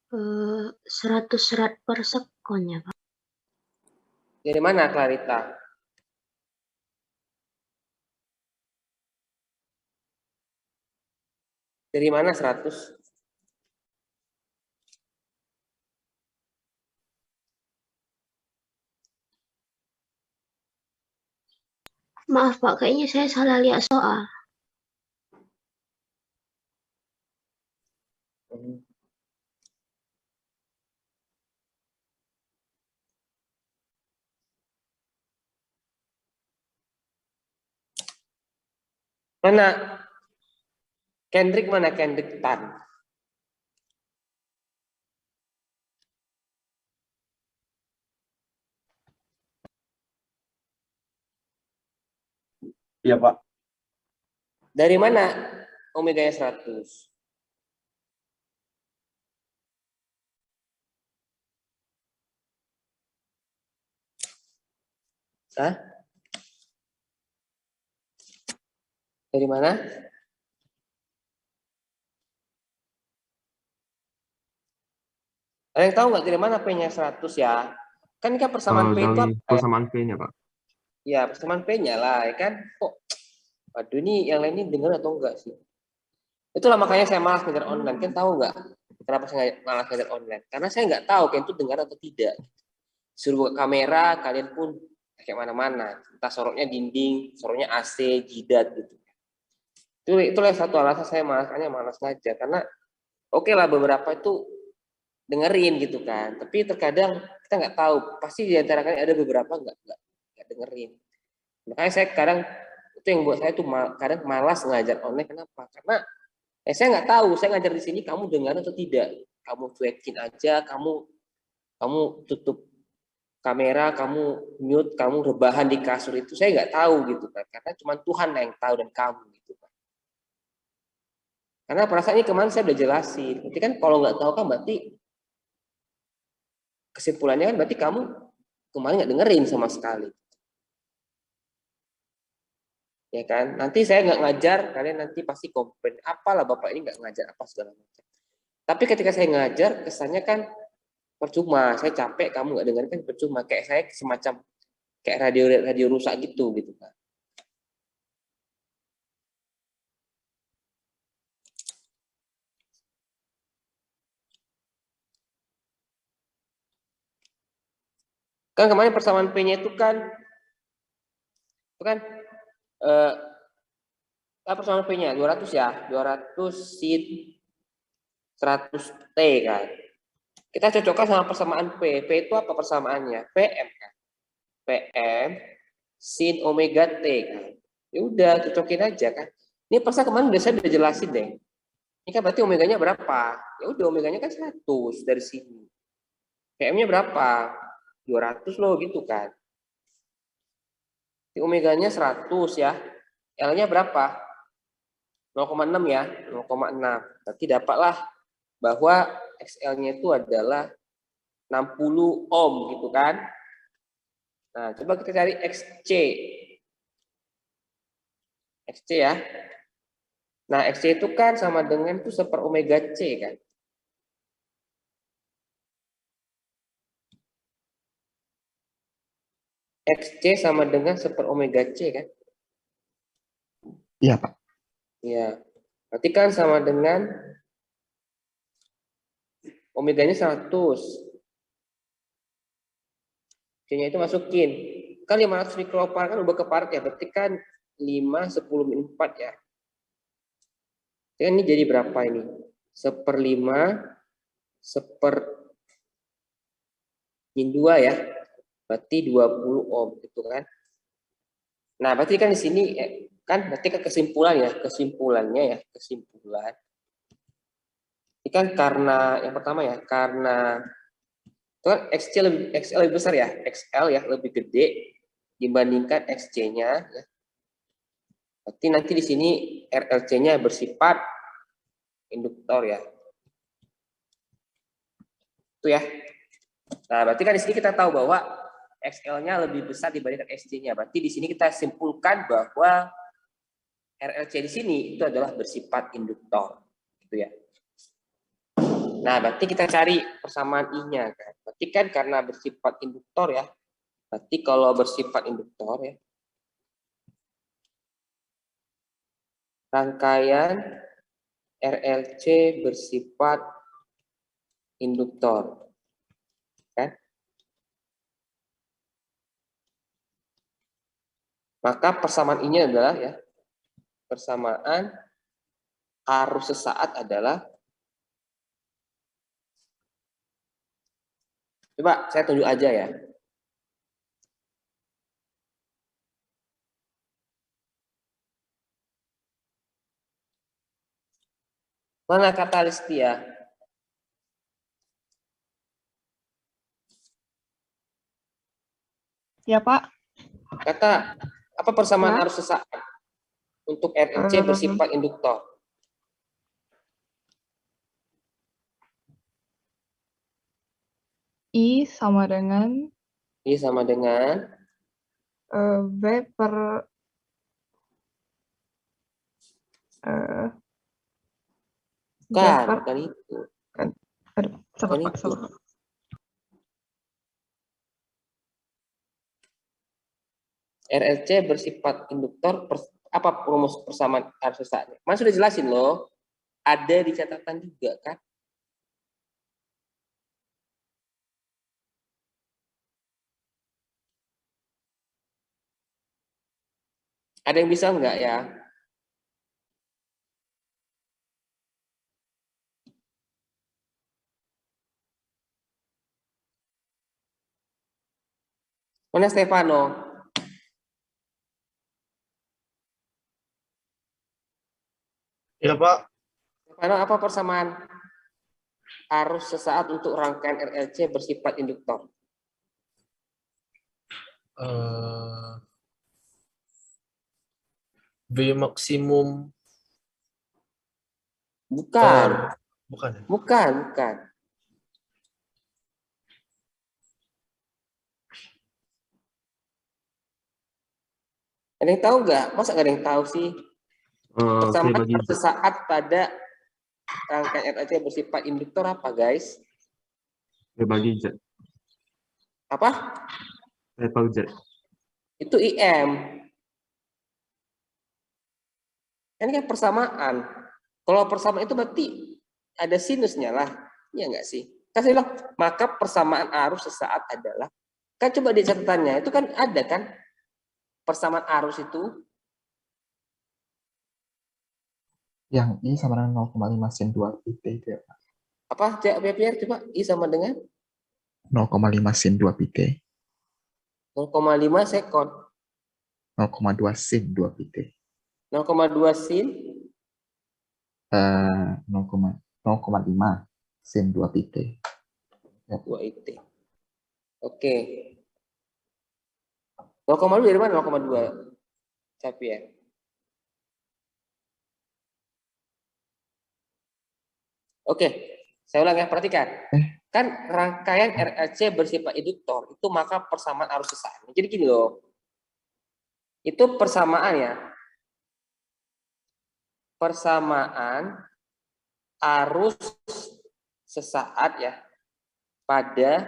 100 Watt per second ya, Pak. Dari mana, Clarita? Dari mana 100? Maaf, Pak, kayaknya saya salah lihat soal. Mana? Kendrick mana? Kendrick Tan. Iya, Pak. Dari mana omeganya 100? Hah? Dari mana? Ada yang tahu nggak dari mana P-nya 100 ya? Kan ini kan persamaan P itu Dari apa? persamaan P-nya, Pak. Ya, persamaan P-nya lah, ya kan? Kok, waduh ini yang lain ini dengar atau enggak sih? Itulah makanya saya malas ngajar online. Kan tahu nggak kenapa saya malas ngajar online? Karena saya nggak tahu kan itu dengar atau tidak. Suruh buka kamera, kalian pun kayak mana-mana. Entah sorotnya dinding, sorotnya AC, jidat gitu. Itulah satu alasan saya malas ngajar. Karena oke lah beberapa itu dengerin gitu kan, tapi terkadang kita nggak tahu, pasti di antara kalian ada beberapa nggak dengerin. Makanya saya kadang itu yang buat saya tuh kadang malas ngajar online. Kenapa? Karena saya nggak tahu saya ngajar di sini kamu dengar atau tidak. Kamu cuekin aja, kamu tutup kamera, kamu mute, kamu rebahan di kasur, itu saya nggak tahu gitu kan, karena cuma Tuhan yang tahu dan kamu gitu kan. Karena perasaannya kemarin saya udah jelasin, berarti kan kalau nggak tahu kan berarti kesimpulannya kan berarti kamu kemarin nggak dengerin sama sekali, ya kan? Nanti saya nggak ngajar, kalian nanti pasti komplain, apalah bapak ini nggak ngajar apa segala macam. Tapi ketika saya ngajar, kesannya kan percuma, saya capek, kamu nggak dengerin kan percuma, kayak saya semacam kayak radio rusak gitu kan. Kan kemarin persamaan P-nya itu kan persamaan P-nya 200 ya, 200 sin 100 T kan. Kita cocokkan sama persamaan P. P itu apa persamaannya? PM kan. PM sin omega T kan. Ya udah cocokin aja kan. Ini pasal kemarin saya udah jelasin deh. Ini kan berarti omeganya berapa? Ya udah omeganya kan 100 dari sini. PM-nya berapa? 200 loh gitu kan. Di omeganya 100 ya. L-nya berapa? 0,6 ya, 0,6. Berarti dapatlah bahwa XL-nya itu adalah 60 ohm gitu kan. Nah, coba kita cari XC. XC ya. Nah, XC itu kan sama dengan itu 1 omega C kan. XC sama dengan 1 omega C kan? Iya, Pak. Iya. Berarti kan sama dengan omeganya 100. C-nya itu masukin. Kan 500 mikrofarad kan ubah ke farad ya. Berarti kan 5, 10, min 4 ya. Ini jadi berapa ini? 1/5, 1 min 2 ya. Berarti 20 ohm gitu kan. Nah, berarti kan di sini kan berarti kan kesimpulannya ya, kesimpulan. Ini kan karena yang pertama ya, karena itu kan XL lebih besar ya, XL ya lebih gede dibandingkan XC-nya ya. Berarti nanti di sini RLC-nya bersifat induktor ya. Itu ya. Nah, berarti kan di sini kita tahu bahwa XL-nya lebih besar dibandingkan XC-nya. Berarti di sini kita simpulkan bahwa RLC di sini itu adalah bersifat induktor, gitu ya. Nah, berarti kita cari persamaan I-nya kan. Berarti kan karena bersifat induktor ya. Berarti kalau bersifat induktor ya, rangkaian RLC bersifat induktor. Kan? Maka persamaan I-nya adalah ya, persamaan arus sesaat adalah, coba saya tunjuk aja ya. Mana kata Listia? Ya, Pak. Kata apa persamaan Ya. arus sesaat untuk RLC bersifat induktor? I sama dengan I sama dengan V per bukan, Jepar. bukan itu. Aduh, sabar Bukan Pak, itu. sabar Pak. RLC bersifat induktor, apa rumus persamaan arus sesaatnya? Mas sudah jelasin loh. Ada di catatan juga kan? Ada yang bisa enggak ya? Mana Stefano? Ya, Pak. Stefano, apa persamaan arus sesaat untuk rangkaian RLC bersifat induktor? V maksimum Bukan, bukan ya? bukan. Ada yang tahu nggak? Masa nggak ada yang tahu sih? V Persamaan bagi arus Z. sesaat pada rangkaian RLC bersifat induktor apa, guys? V bagi Z. Apa? V bagi Z. Itu IM. Ini kan persamaan. Kalau persamaan itu berarti ada sinusnya lah. Iya nggak sih? Kan saya bilang, maka persamaan arus sesaat adalah, kan coba di catatannya, itu kan ada kan persamaan arus itu. Yang I sama dengan 0,5 sin 2 pt itu ya, Pak. Apa? Biar coba I sama dengan 0,5 sin 2 pt. 0,5 sekon. 0,2 sin 2 pt. 0,2 sin 0,5 sin 2 pt. 2 IT. Oke. 0,2 dari mana 0,2? Xavier. Oke, saya ulang ya, perhatikan. Kan rangkaian RLC bersifat induktor, itu maka persamaan arus sesaat. Jadi gini loh. Itu persamaan ya. Persamaan arus sesaat ya pada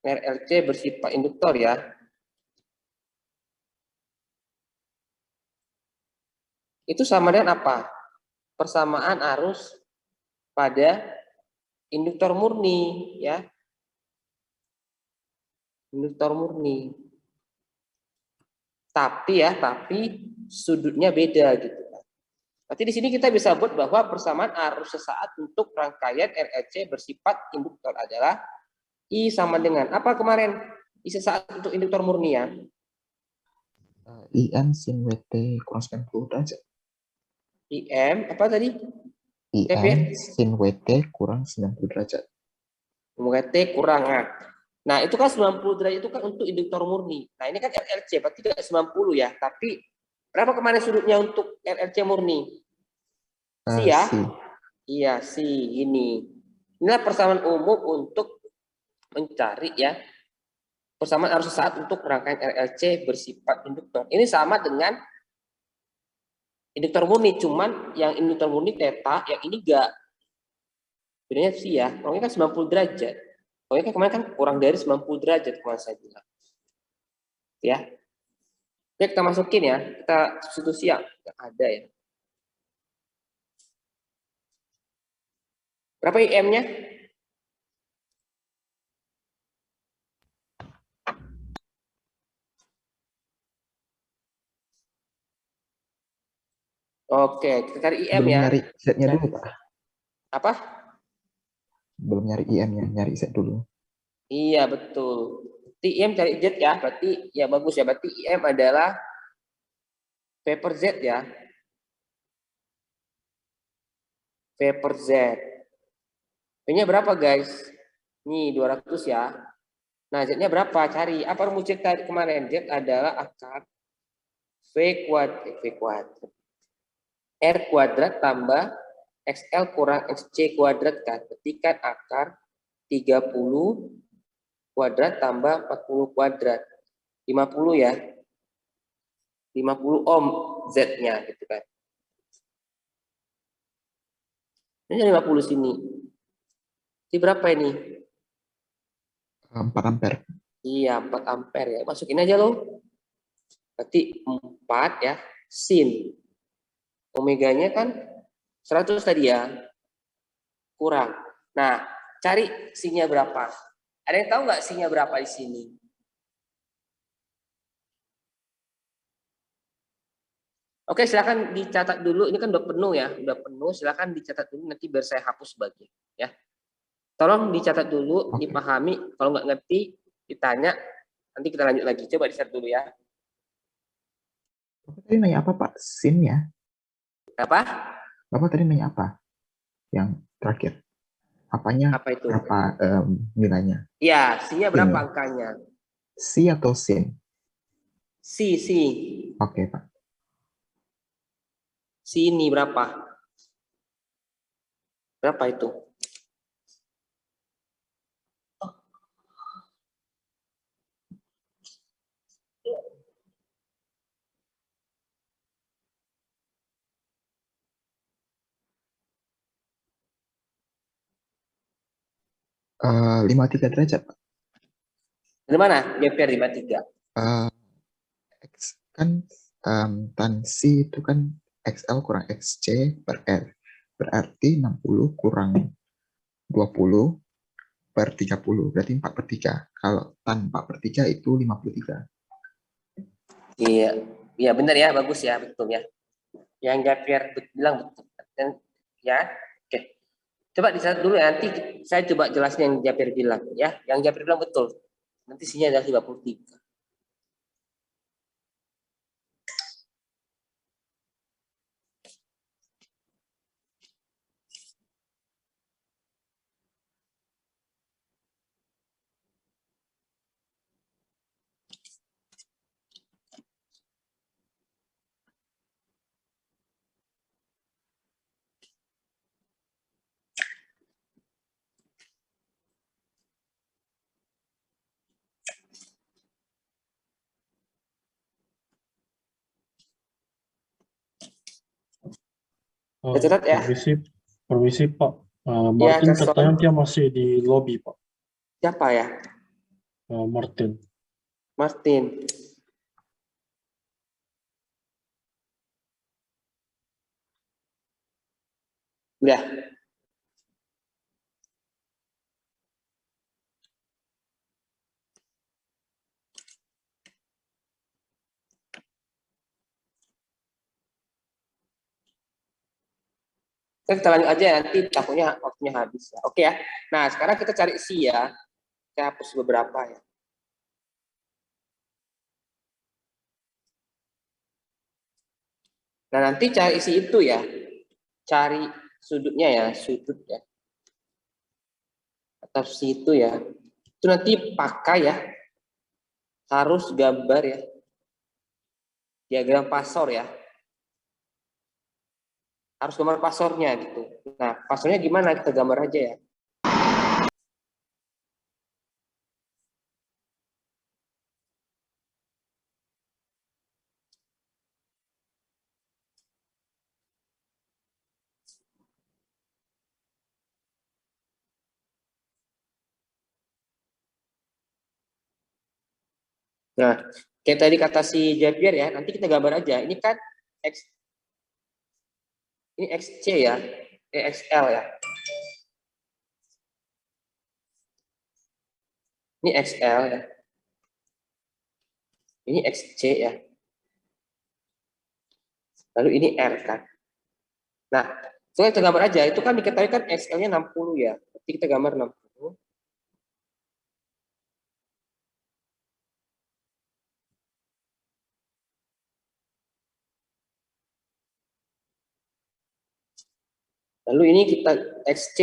RLC bersifat induktor ya. Itu sama dengan apa? Persamaan arus pada induktor murni ya. Induktor murni. Tapi sudutnya beda gitu. Berarti di sini kita bisa buat bahwa persamaan arus sesaat untuk rangkaian RLC bersifat induktor adalah I sama dengan apa kemarin? I sesaat untuk induktor murni ya. IM sin WT kurang 90 derajat. IM apa tadi? IM sin WT kurang 90 derajat. WT kurang A. Nah, itu kan 90 derajat itu kan untuk induktor murni. Nah, ini kan RLC, berarti tidak 90 ya. Tapi berapa kemarin sudutnya untuk RLC murni? Si ya? Si. Iya, si ini. Inilah persamaan umum untuk mencari ya persamaan arus sesaat untuk rangkaian RLC bersifat induktor. Ini sama dengan Induktor murni, cuman yang induktor murni theta, yang ini enggak. Bedanya sih ya, pokoknya kan 90 derajat. Pokoknya kan kemarin kan kurang dari 90 derajat kemarin saya bilang. Ya. Oke, kita masukin ya. Kita substitusi yang ada ya. Berapa IM-nya? Oke, kita cari IM Belum ya. nyari Z-nya dulu, Pak. Apa? Belum nyari IM-nya, nyari Z dulu. Iya, betul. Berarti IM cari Z ya. Berarti ya bagus ya. Berarti IM adalah V per Z ya. V per Z. V-nya berapa, guys? Nih, 200 ya. Nah, Z-nya berapa? Cari. Apa rumus Z tadi kemarin? Z adalah akar V kuadrat. R kuadrat tambah XL kurang XC kuadrat kan. Ketikan akar 30 kuadrat tambah 40 kuadrat. 50 ya. 50 ohm Z-nya gitu kan. Ini 50 sini. Ini berapa ini? 4 ampere. Iya, 4 ampere ya. Masukin aja loh. Berarti 4 ya. Sin. Omeganya kan 100 tadi ya. Kurang. Nah, cari sinnya berapa? Ada yang tahu nggak sinnya berapa di sini? Oke, silakan dicatat dulu. Ini kan udah penuh ya, udah penuh. Silakan dicatat dulu nanti biar saya hapus sebagian ya. Tolong dicatat dulu, Oke. dipahami. Kalau nggak ngerti, ditanya. Nanti kita lanjut lagi. Coba dicatat dulu ya. Bapak tadi nanya apa, Pak? Sin-nya? Apa? Bapak tadi nanya apa? Yang terakhir. Apanya? Apa itu? Berapa nilainya? Ya, sinnya berapa Sin. angkanya? Si atau sin? Si. Oke, Pak. Sini berapa? Berapa itu? 53 derajat, Pak. Dari mana? Geper 53. X kan tan si itu kan XL kurang XC per R. Berarti 60 kurang 20 per 30. Berarti 4 per 3. Kalau tan 4 per 3 itu 53. Iya. Iya benar ya, bagus ya, betul ya. Yang Javier bilang betul. Dan ya, oke. Coba dicatat dulu ya, nanti saya coba jelasin yang Javier bilang ya. Yang Javier bilang betul. Nanti sinya adalah 53. Catat ya. Permisi Pak. Ya, Martin Castron. katanya dia masih di lobby Pak. Siapa ya? Martin. Martin. Udah. Kita lanjut aja ya, nanti takutnya waktunya habis ya. Oke ya. Nah, sekarang kita cari si ya. Saya hapus beberapa ya. Nah, nanti cari isi itu ya. Cari sudutnya ya, sudut ya. Atau si itu ya. Itu nanti pakai ya. Harus gambar ya. Diagram pasor ya. Harus gambar pasornya gitu. Nah, pasornya gimana? Kita gambar aja ya. Nah, kayak tadi kata si Javier ya, nanti kita gambar aja. Ini kan ini XC ya, XL ya. Ini XL ya. Ini XC ya. Lalu ini R kan. Nah, so kita gambar aja. Itu kan diketahui kan XL-nya 60 ya. Berarti kita gambar 60. Lalu ini kita XC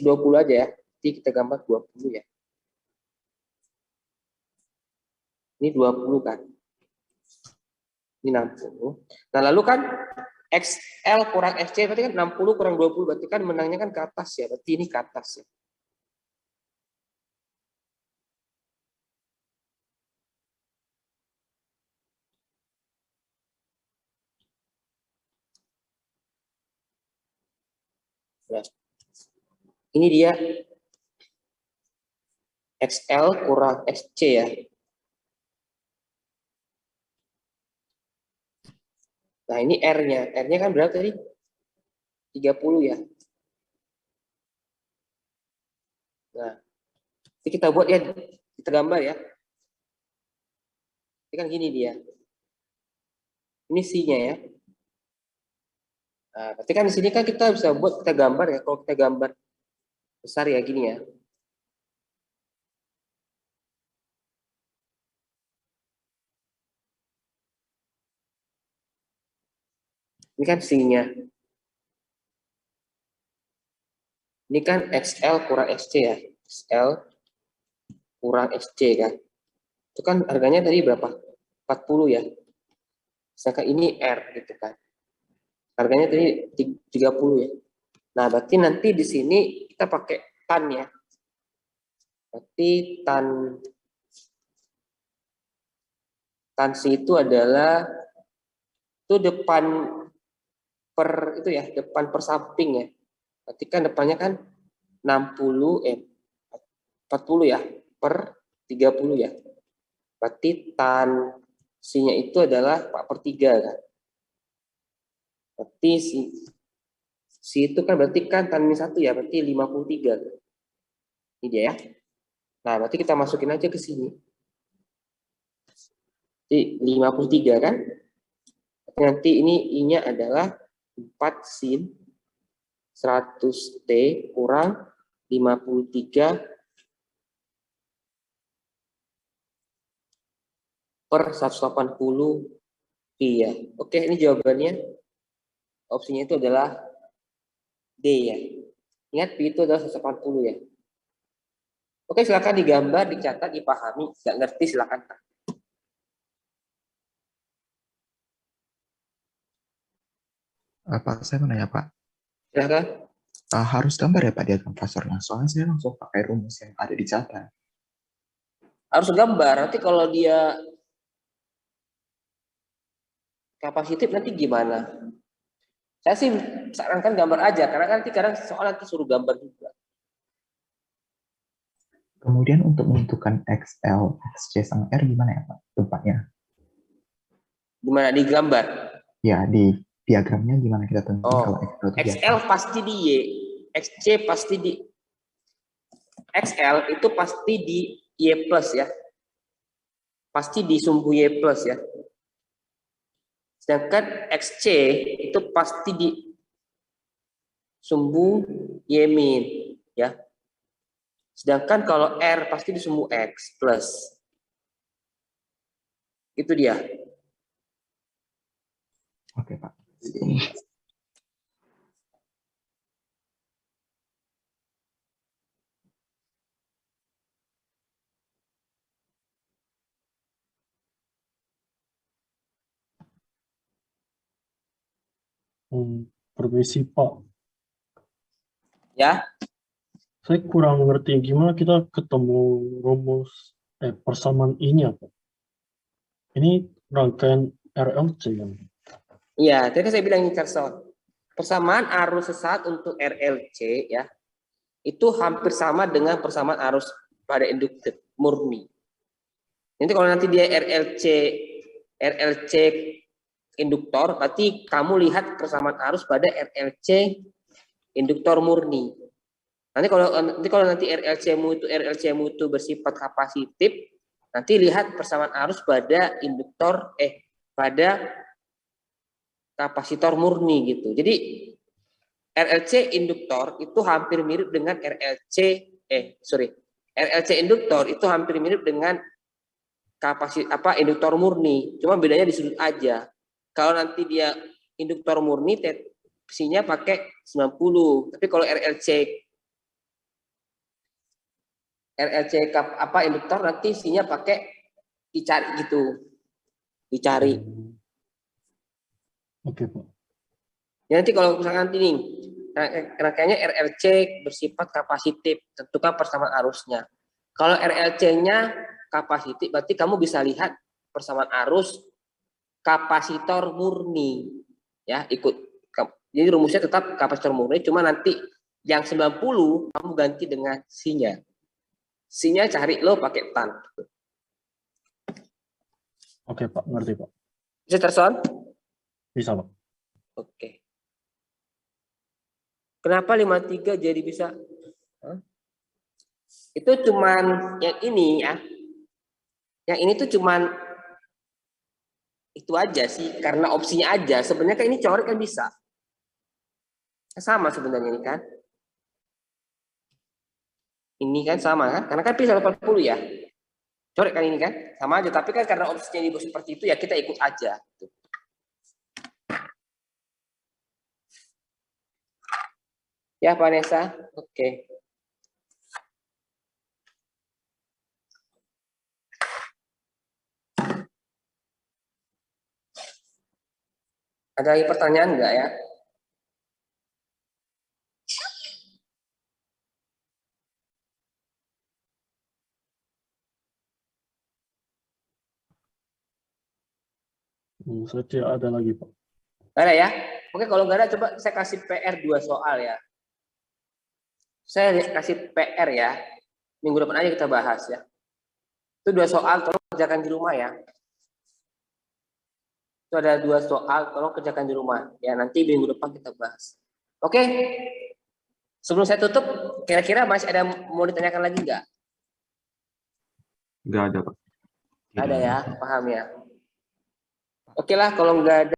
20 aja ya. Jadi kita gambar 20 ya. Ini 20 kan. Ini 60. Nah, lalu kan XL kurang XC berarti kan 60 kurang 20 berarti kan menangnya kan ke atas ya. Berarti ini ke atas ya. Nah, ini dia XL kurang XC ya. Nah, ini R-nya. R-nya kan berapa tadi? 30 ya. Nah, ini kita buat ya, kita gambar ya. Ini kan gini dia. Ini C-nya ya. Nah, berarti kan di sini kan kita bisa buat, kita gambar ya. Kalau kita gambar besar ya gini ya. Ini kan C-nya. Ini kan XL kurang XC ya. XL kurang XC kan. Itu kan harganya tadi berapa? 40 ya. Sedangkan ini R gitu kan. Harganya tadi 30 ya. Nah, berarti nanti di sini kita pakai tan ya. Berarti tan C itu adalah itu depan per itu ya, depan per samping ya. Berarti kan depannya kan 40 40 ya per 30 ya. Berarti tan C-nya itu adalah 4/3 kan. Berarti C itu kan berarti kan tan min 1 ya, berarti 53. Ini dia ya. Nah, berarti kita masukin aja ke sini. Jadi 53 kan. Nanti ini I-nya adalah 4 sin 100T kurang 53 per 180 Pi ya. Oke, ini jawabannya. Opsinya itu adalah D ya. Ingat Pi itu adalah 180 ya. Oke, silakan digambar, dicatat, dipahami. Nggak ngerti silakan. Pak, saya mau nanya Pak. Silakan. Harus gambar ya Pak diagram fasornya. Soalnya saya langsung pakai rumus yang ada di catatan. Harus gambar. Nanti kalau dia kapasitif nanti gimana? Saya sih sarankan gambar aja, karena nanti kadang soal nanti suruh gambar juga. Kemudian untuk menentukan XL, XC sama R gimana ya Pak tempatnya? Gimana digambar? Ya, di diagramnya gimana kita tentuin kalau XL itu XL pasti di Y, XC pasti di XL itu pasti di Y plus ya. Pasti di sumbu Y plus ya. Sedangkan XC itu pasti di sumbu Y min ya. Sedangkan kalau R pasti di sumbu X plus. Itu dia. Oke Pak. Permisi Pak, Ya. saya kurang ngerti gimana kita ketemu rumus persamaan I-nya Pak. Ini rangkaian RLC kan? Iya, tadi kan saya bilang Carson. Persamaan arus sesat untuk RLC ya. Itu hampir sama dengan persamaan arus pada induktif murni. Nanti kalau nanti dia RLC induktor, berarti kamu lihat persamaan arus pada RLC induktor murni. Nanti kalau nanti RLC-mu itu bersifat kapasitif, nanti lihat persamaan arus pada pada kapasitor murni gitu. Jadi RLC induktor itu hampir mirip dengan RLC induktor itu hampir mirip dengan induktor murni, cuma bedanya di sudut aja. Kalau nanti dia induktor murni psinya pakai 90, tapi kalau RLC induktor nanti psinya pakai dicari gitu. Dicari. Oke, Pak. Ya, nanti kalau misalkan nanti nih rangkaiannya RLC bersifat kapasitif, tentukan persamaan arusnya. Kalau RLC-nya kapasitif, berarti kamu bisa lihat persamaan arus kapasitor murni. Ya, ikut. Jadi rumusnya tetap kapasitor murni, cuma nanti yang 90 kamu ganti dengan sinya. Sinya cari lo pakai tan. Oke, Pak. Ngerti, Pak. Bisa terson? Bisa, Pak. Oke. Kenapa 53 jadi bisa? Itu cuman yang ini ya. Yang ini tuh cuman itu aja sih, karena opsinya aja. Sebenarnya kan ini coret kan bisa. Sama sebenarnya ini kan. Ini kan sama kan? Karena kan bisa 80 ya. Coret kan ini kan? Sama aja, tapi kan karena opsinya ini seperti itu ya kita ikut aja. Ya, Vanessa. Oke. Ada lagi pertanyaan enggak ya? Saya tidak ada lagi, Pak. Ada ya? Oke, kalau enggak ada coba saya kasih PR 2 soal ya. Saya kasih PR ya. Minggu depan aja kita bahas ya. Itu 2 soal, tolong kerjakan di rumah ya. Itu ada 2 soal, tolong kerjakan di rumah. Ya, nanti minggu depan kita bahas. Oke? Sebelum saya tutup, kira-kira masih ada mau ditanyakan lagi nggak? Nggak ada, Pak. Ada ya, paham ya. Oke lah, kalau nggak ada